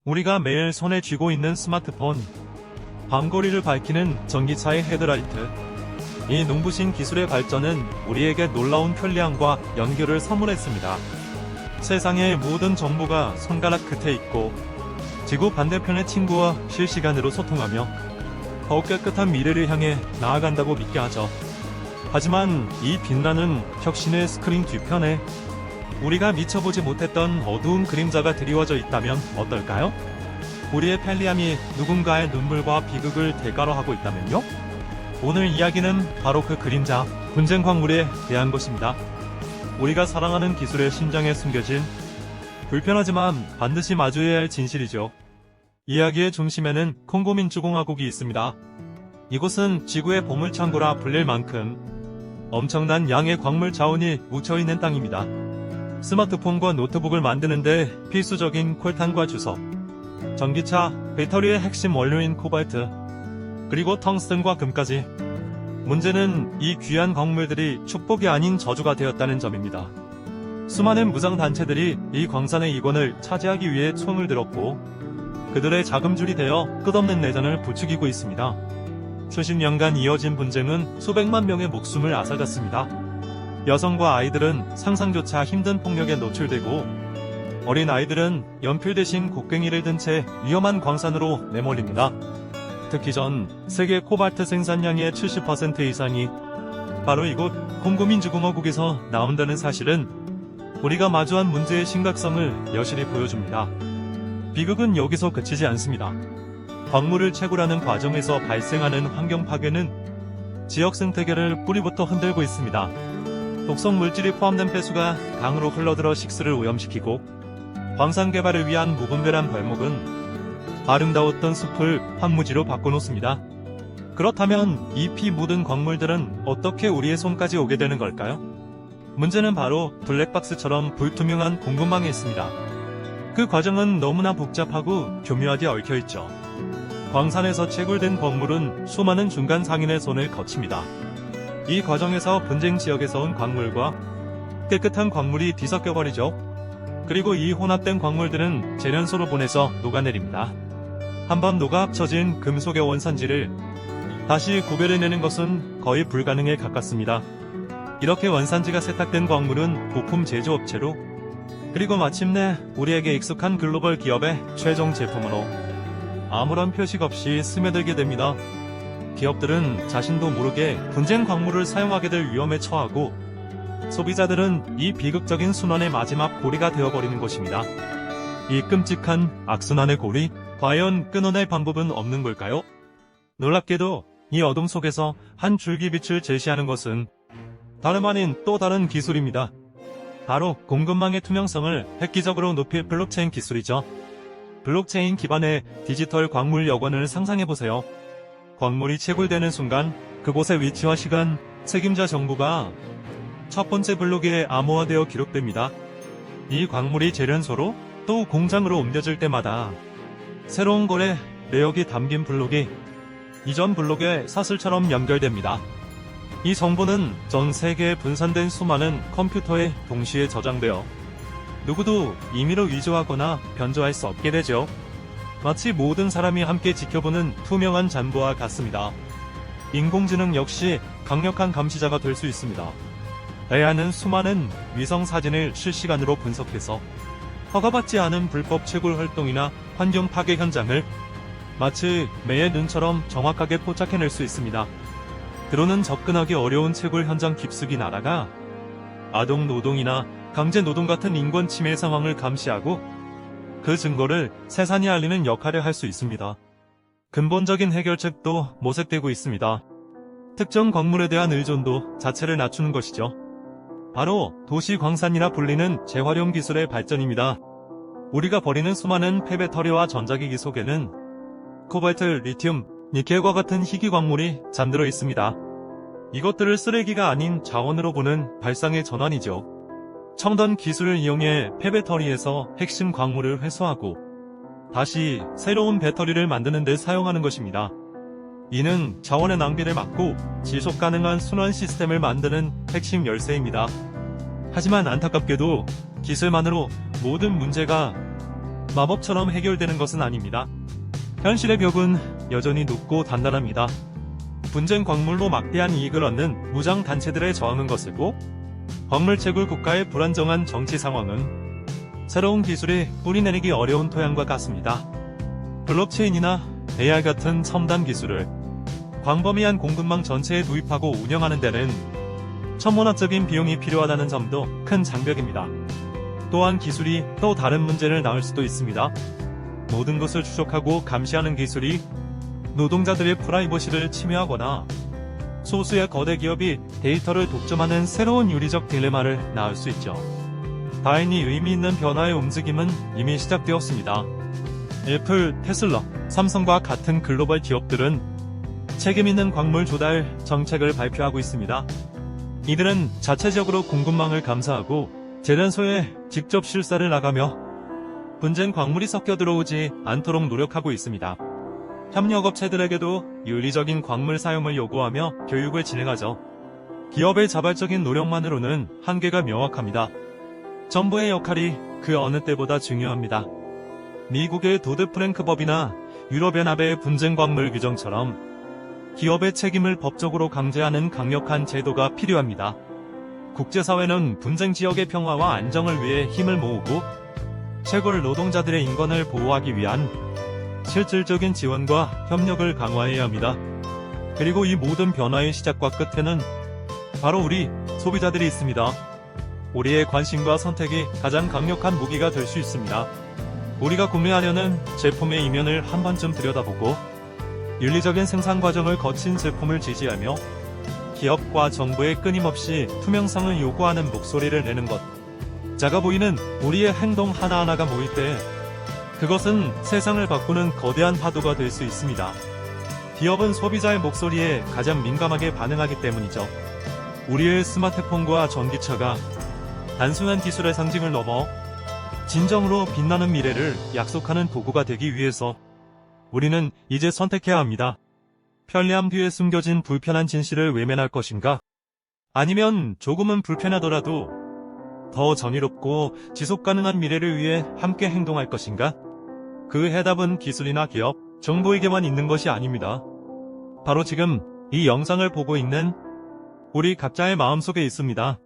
우리가 매일 손에 쥐고 있는 스마트폰, 밤거리를 밝히는 전기차의 헤드라이트. 이 눈부신 기술의 발전은 우리에게 놀라운 편리함과 연결을 선물했습니다. 세상의 모든 정보가 손가락 끝에 있고 지구 반대편의 친구와 실시간으로 소통하며 더욱 깨끗한 미래를 향해 나아간다고 믿게 하죠. 하지만 이 빛나는 혁신의 스크린 뒤편에 우리가 미쳐보지 못했던 어두운 그림자가 드리워져 있다면 어떨까요? 우리의 편리함이 누군가의 눈물과 비극을 대가로 하고 있다면요? 오늘 이야기는 바로 그 그림자, 분쟁 광물에 대한 것입니다. 우리가 사랑하는 기술의 심장에 숨겨진 불편하지만 반드시 마주해야 할 진실이죠. 이야기의 중심에는 콩고 민주공화국이 있습니다. 이곳은 지구의 보물창고라 불릴 만큼 엄청난 양의 광물 자원이 묻혀있는 땅입니다. 스마트폰과 노트북을 만드는데 필수적인 콜탄과 주석, 전기차, 배터리의 핵심 원료인 코발트, 그리고 텅스텐과 금까지. 문제는 이 귀한 광물들이 축복이 아닌 저주가 되었다는 점입니다. 수많은 무장단체들이 이 광산의 이권을 차지하기 위해 총을 들었고 그들의 자금줄이 되어 끝없는 내전을 부추기고 있습니다. 수십 년간 이어진 분쟁은 수백만 명의 목숨을 앗아갔습니다. 여성과 아이들은 상상조차 힘든 폭력에 노출되고 어린 아이들은 연필 대신 곡괭이를 든 채 위험한 광산으로 내몰립니다. 특히 전 세계 코발트 생산량의 70% 이상이 바로 이곳 콩고민주공화국에서 나온다는 사실은 우리가 마주한 문제의 심각성을 여실히 보여줍니다. 비극은 여기서 그치지 않습니다. 광물을 채굴하는 과정에서 발생하는 환경 파괴는 지역 생태계를 뿌리부터 흔들고 있습니다. 독성 물질이 포함된 폐수가 강으로 흘러들어 식수를 오염시키고 광산 개발을 위한 무분별한 벌목은 아름다웠던 숲을 황무지로 바꿔놓습니다. 그렇다면 이 피 묻은 광물들은 어떻게 우리의 손까지 오게 되는 걸까요? 문제는 바로 블랙박스처럼 불투명한 공급망에 있습니다. 그 과정은 너무나 복잡하고 교묘하게 얽혀있죠. 광산에서 채굴된 광물은 수많은 중간 상인의 손을 거칩니다. 이 과정에서 분쟁 지역에서 온 광물과 깨끗한 광물이 뒤섞여버리죠. 그리고 이 혼합된 광물들은 재련소로 보내서 녹아내립니다. 한번 녹아 합쳐진 금속의 원산지를 다시 구별해내는 것은 거의 불가능에 가깝습니다. 이렇게 원산지가 세탁된 광물은 부품 제조업체로 그리고 마침내 우리에게 익숙한 글로벌 기업의 최종 제품으로 아무런 표식 없이 스며들게 됩니다. 기업들은 자신도 모르게 분쟁 광물을 사용하게 될 위험에 처하고 소비자들은 이 비극적인 순환의 마지막 고리가 되어버리는 것입니다. 이 끔찍한 악순환의 고리, 과연 끊어낼 방법은 없는 걸까요? 놀랍게도 이 어둠 속에서 한 줄기 빛을 제시하는 것은 다름 아닌 또 다른 기술입니다. 바로 공급망의 투명성을 획기적으로 높일 블록체인 기술이죠. 블록체인 기반의 디지털 광물 여권을 상상해보세요. 광물이 채굴되는 순간 그곳의 위치와 시간, 책임자 정보가 첫 번째 블록에 암호화되어 기록됩니다. 이 광물이 재련소로 또 공장으로 옮겨질 때마다 새로운 거래 내역이 담긴 블록이 이전 블록에 사슬처럼 연결됩니다. 이 정보는 전 세계에 분산된 수많은 컴퓨터에 동시에 저장되어 누구도 임의로 위조하거나 변조할 수 없게 되죠. 마치 모든 사람이 함께 지켜보는 투명한 잔고와 같습니다. 인공지능 역시 강력한 감시자가 될 수 있습니다. AI는 수많은 위성 사진을 실시간으로 분석해서 허가받지 않은 불법 채굴 활동이나 환경 파괴 현장을 마치 매의 눈처럼 정확하게 포착해낼 수 있습니다. 드론은 접근하기 어려운 채굴 현장 깊숙이 날아가 아동 노동이나 강제 노동 같은 인권 침해 상황을 감시하고 그 증거를 세상에 알리는 역할을 할 수 있습니다. 근본적인 해결책도 모색되고 있습니다. 특정 광물에 대한 의존도 자체를 낮추는 것이죠. 바로 도시 광산이라 불리는 재활용 기술의 발전입니다. 우리가 버리는 수많은 폐배터리와 전자기기 속에는 코발트, 리튬, 니켈과 같은 희귀 광물이 잠들어 있습니다. 이것들을 쓰레기가 아닌 자원으로 보는 발상의 전환이죠. 첨단 기술을 이용해 폐배터리에서 핵심 광물을 회수하고 다시 새로운 배터리를 만드는 데 사용하는 것입니다. 이는 자원의 낭비를 막고 지속 가능한 순환 시스템을 만드는 핵심 열쇠입니다. 하지만 안타깝게도 기술만으로 모든 문제가 마법처럼 해결되는 것은 아닙니다. 현실의 벽은 여전히 높고 단단합니다. 분쟁 광물로 막대한 이익을 얻는 무장 단체들의 저항은 거세고, 광물채굴 국가의 불안정한 정치 상황은 새로운 기술이 뿌리내리기 어려운 토양과 같습니다. 블록체인이나 AI 같은 첨단 기술을 광범위한 공급망 전체에 도입하고 운영하는 데는 천문학적인 비용이 필요하다는 점도 큰 장벽입니다. 또한 기술이 또 다른 문제를 낳을 수도 있습니다. 모든 것을 추적하고 감시하는 기술이 노동자들의 프라이버시를 침해하거나 소수의 거대 기업이 데이터를 독점하는 새로운 윤리적 딜레마를 낳을 수 있죠. 다행히 의미 있는 변화의 움직임은 이미 시작되었습니다. 애플, 테슬라, 삼성과 같은 글로벌 기업들은 책임있는 광물 조달 정책을 발표하고 있습니다. 이들은 자체적으로 공급망을 감사하고 재련소에 직접 실사를 나가며 분쟁 광물이 섞여 들어오지 않도록 노력하고 있습니다. 협력업체들에게도 윤리적인 광물 사용을 요구하며 교육을 진행하죠. 기업의 자발적인 노력만으로는 한계가 명확합니다. 정부의 역할이 그 어느 때보다 중요합니다. 미국의 도드-프랭크 법이나 유럽연합의 분쟁 광물 규정처럼 기업의 책임을 법적으로 강제하는 강력한 제도가 필요합니다. 국제사회는 분쟁 지역의 평화와 안정을 위해 힘을 모으고 채굴 노동자들의 인권을 보호하기 위한 실질적인 지원과 협력을 강화해야 합니다. 그리고 이 모든 변화의 시작과 끝에는 바로 우리 소비자들이 있습니다. 우리의 관심과 선택이 가장 강력한 무기가 될 수 있습니다. 우리가 구매하려는 제품의 이면을 한 번쯤 들여다보고 윤리적인 생산 과정을 거친 제품을 지지하며 기업과 정부에 끊임없이 투명성을 요구하는 목소리를 내는 것. 작아 보이는 우리의 행동 하나하나가 모일 때 그것은 세상을 바꾸는 거대한 파도가 될 수 있습니다. 기업은 소비자의 목소리에 가장 민감하게 반응하기 때문이죠. 우리의 스마트폰과 전기차가 단순한 기술의 상징을 넘어 진정으로 빛나는 미래를 약속하는 도구가 되기 위해서 우리는 이제 선택해야 합니다. 편리함 뒤에 숨겨진 불편한 진실을 외면할 것인가? 아니면 조금은 불편하더라도 더 정의롭고 지속가능한 미래를 위해 함께 행동할 것인가? 그 해답은 기술이나 기업, 정부에게만 있는 것이 아닙니다. 바로 지금 이 영상을 보고 있는 우리 각자의 마음속에 있습니다.